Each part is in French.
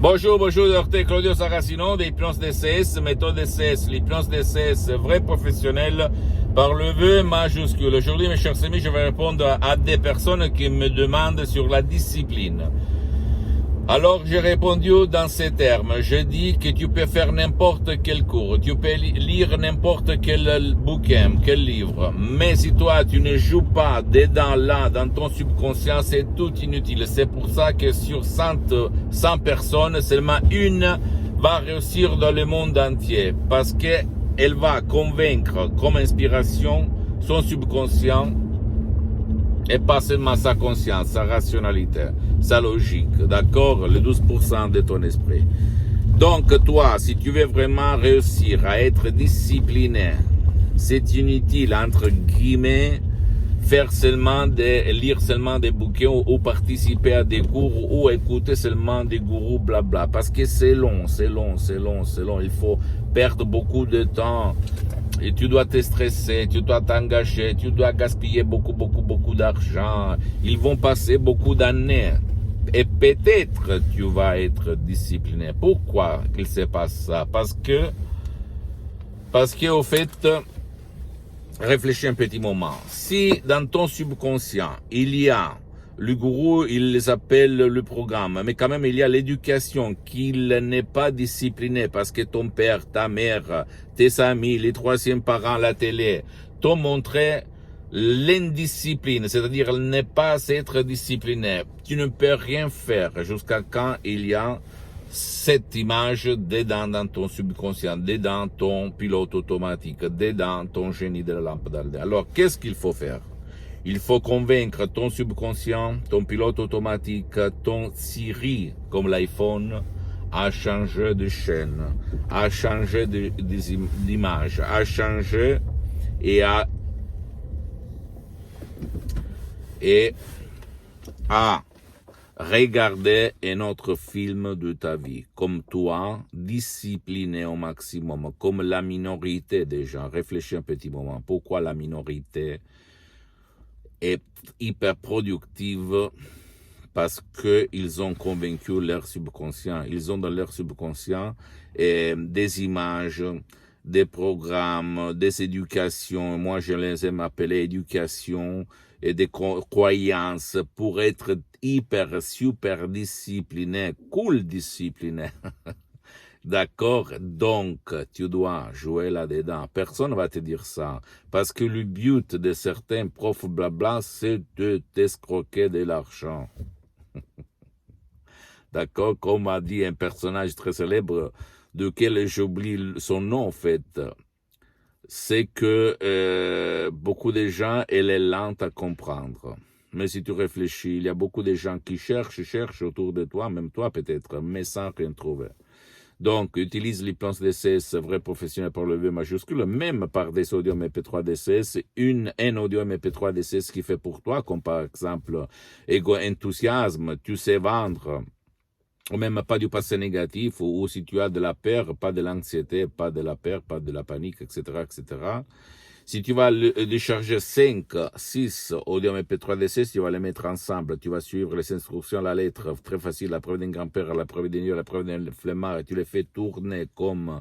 Bonjour, docteur Claudio Saracino d'Hypnose DCS, méthode DCS, l'hypnose DCS, vrai professionnel, par le V majuscule. Aujourd'hui, mes chers amis, je vais répondre à des personnes qui me demandent sur la discipline. Alors, j'ai répondu dans ces termes. Je dis que tu peux faire n'importe quel cours, tu peux lire n'importe quel bouquin, quel livre. Mais si toi, tu ne joues pas dedans, là, dans ton subconscient, c'est tout inutile. C'est pour ça que sur 100 personnes, seulement une va réussir dans le monde entier. Parce qu'elle va convaincre comme inspiration son subconscient et pas seulement sa conscience, sa rationalité, sa logique, d'accord, le 12% de ton esprit. Donc toi, si tu veux vraiment réussir à être discipliné, c'est inutile, entre guillemets, lire seulement des bouquins ou participer à des cours ou écouter seulement des gourous, blabla, parce que c'est long, il faut perdre beaucoup de temps. Et tu dois te stresser, tu dois t'engager, tu dois gaspiller beaucoup d'argent. Ils vont passer beaucoup d'années. Et peut-être tu vas être discipliné. Pourquoi qu'il se passe ça? Parce que au fait, réfléchis un petit moment. Si dans ton subconscient, il y a le gourou, il les appelle le programme, mais quand même il y a l'éducation qu'il n'est pas discipliné parce que ton père, ta mère, tes amis, les troisièmes parents, la télé, t'ont montré l'indiscipline, c'est-à-dire ne pas être discipliné. Tu ne peux rien faire jusqu'à quand il y a cette image dedans dans ton subconscient, dedans ton pilote automatique, dedans ton génie de la lampe d'Alde. Alors, qu'est-ce qu'il faut faire? Il faut convaincre ton subconscient, ton pilote automatique, ton Siri, comme l'iPhone, à changer de chaîne, à changer d'image, à changer et à regarder un autre film de ta vie, comme toi, discipliné au maximum, comme la minorité des gens. Réfléchis un petit moment. Pourquoi la minorité est hyper productive? Parce qu'ils ont convaincu leur subconscient. Ils ont dans leur subconscient des images, des programmes, des éducations. Moi, je les aime appeler éducation et des croyances pour être super discipliné, cool discipliné. D'accord? Donc, tu dois jouer là-dedans. Personne ne va te dire ça. Parce que le but de certains profs blabla, c'est de t'escroquer de l'argent. D'accord? Comme a dit un personnage très célèbre, duquel j'oublie son nom en fait, c'est que beaucoup de gens, elle est lente à comprendre. Mais si tu réfléchis, il y a beaucoup de gens qui cherchent autour de toi, même toi peut-être, mais sans rien trouver. Donc, utilise l'hypnose DCS, vrai professionnel par le V majuscule, même par des audios MP3 DCS, un audio MP3 DCS qui fait pour toi, comme par exemple Ego Enthousiasme, tu sais vendre, ou même pas du passé négatif, ou si tu as de la peur, pas de l'anxiété, pas de la peur, pas de la panique, etc., etc. Si tu vas décharger 5, 6 audio MP3 DCS, tu vas les mettre ensemble, tu vas suivre les instructions à la lettre, très facile, la preuve d'un grand-père, la preuve d'un dieu, la preuve d'un flemmard, et tu les fais tourner comme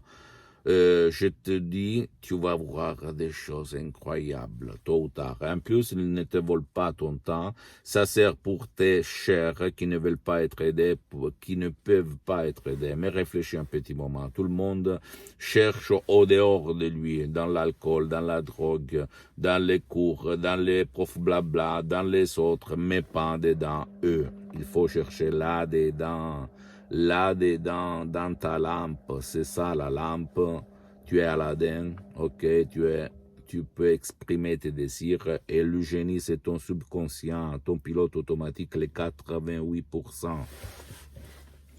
je te dis, tu vas voir des choses incroyables, tôt ou tard. En plus, ils ne te volent pas ton temps. Ça sert pour tes chers qui ne veulent pas être aidés, qui ne peuvent pas être aidés. Mais réfléchis un petit moment. Tout le monde cherche au dehors de lui, dans l'alcool, dans la drogue, dans les cours, dans les profs blabla, dans les autres, mais pas dedans eux. Il faut chercher là-dedans. Là-dedans, dans ta lampe, c'est ça la lampe, tu es Aladdin, ok, tu peux exprimer tes désirs et le génie c'est ton subconscient, ton pilote automatique, les 88%.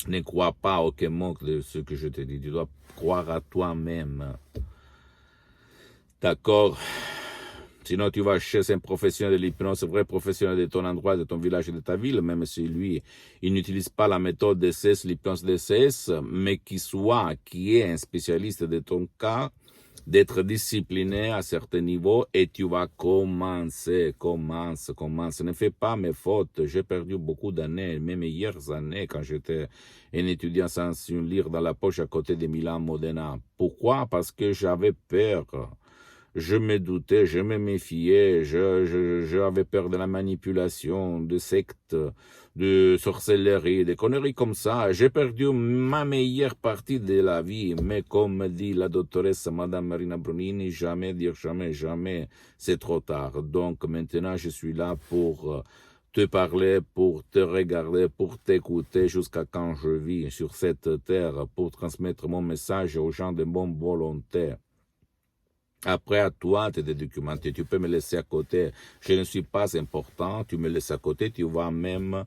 Ne crois pas aucun mot de ce que je te dis, tu dois croire à toi-même, d'accord? Sinon, tu vas chez un professionnel de l'hypnose, un vrai professionnel de ton endroit, de ton village et de ta ville, même si lui, il n'utilise pas la méthode DCS, l'hypnose DCS, mais qui est un spécialiste de ton cas, d'être discipliné à certains niveaux et tu vas commencer. Ne fais pas mes fautes. J'ai perdu beaucoup d'années, mes meilleures années quand j'étais un étudiant sans une lire dans la poche à côté de Milan Modena. Pourquoi? Parce que j'avais peur. Je me doutais, je me méfiais, j'avais peur de la manipulation, de sectes, de sorcellerie, des conneries comme ça. J'ai perdu ma meilleure partie de la vie, mais comme dit la doctoresse Madame Marina Brunini, jamais dire jamais, jamais, c'est trop tard. Donc maintenant, je suis là pour te parler, pour te regarder, pour t'écouter jusqu'à quand je vis sur cette terre, pour transmettre mon message aux gens de bonne volonté. Après, à toi de te documenter. Tu peux me laisser à côté. Je ne suis pas important. Tu me laisses à côté. Tu vas même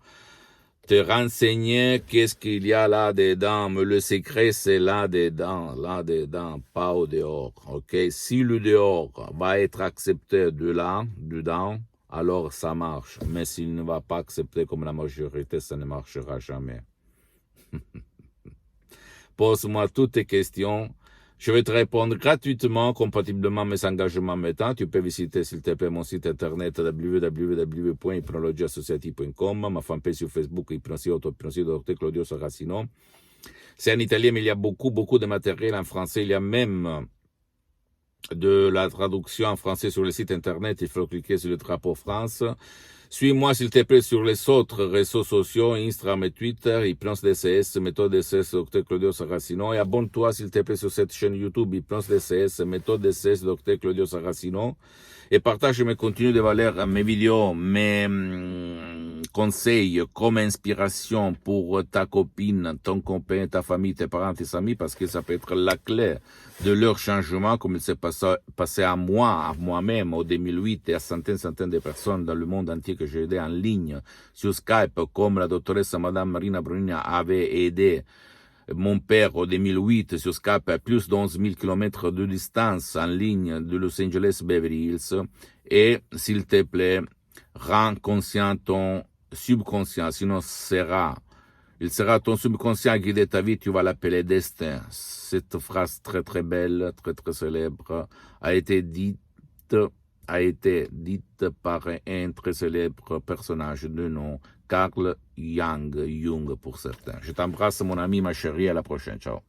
te renseigner qu'est-ce qu'il y a là-dedans. Mais le secret, c'est là-dedans, pas au dehors. OK? Si le dehors va être accepté de là, dedans, alors ça marche. Mais s'il ne va pas accepter comme la majorité, ça ne marchera jamais. Pose-moi toutes tes questions. Je vais te répondre gratuitement, compatiblement à mes engagements maintenant. Tu peux visiter, s'il te plaît, mon site internet www.hypnologiassociative.com, ma fanpage sur Facebook, Hypnosie Auto-Hypnosie, Dr. Claudio Saracino. C'est en italien, mais il y a beaucoup de matériel en français. Il y a même de la traduction en français sur le site internet. Il faut cliquer sur le drapeau France. Suis-moi, s'il te plaît, sur les autres réseaux sociaux, Instagram et Twitter, Hypnose DCS, méthode DCS, Dr. Claudio Saracino. Et abonne-toi, s'il te plaît, sur cette chaîne YouTube, Hypnose DCS, méthode DCS, Dr. Claudio Saracino. Et partage mes contenus de valeur, mes vidéos, mes conseils comme inspiration pour ta copine, ton copain, ta famille, tes parents, tes amis, parce que ça peut être la clé de leur changement, comme il s'est passé à moi-même, au 2008, et à centaines de personnes dans le monde entier que j'ai aidé en ligne, sur Skype, comme la doctoresse Madame Marina Brunini avait aidé mon père, au 2008, sur Skype, à plus d'11 000 km de distance en ligne de Los Angeles, Beverly Hills. Et, s'il te plaît, rends conscient ton subconscient, sinon il sera ton subconscient à guider ta vie, tu vas l'appeler destin. Cette phrase très belle, très célèbre, a été dite par un très célèbre personnage de nom Carl Jung pour certains. Je t'embrasse, mon ami, ma chérie, à la prochaine. Ciao.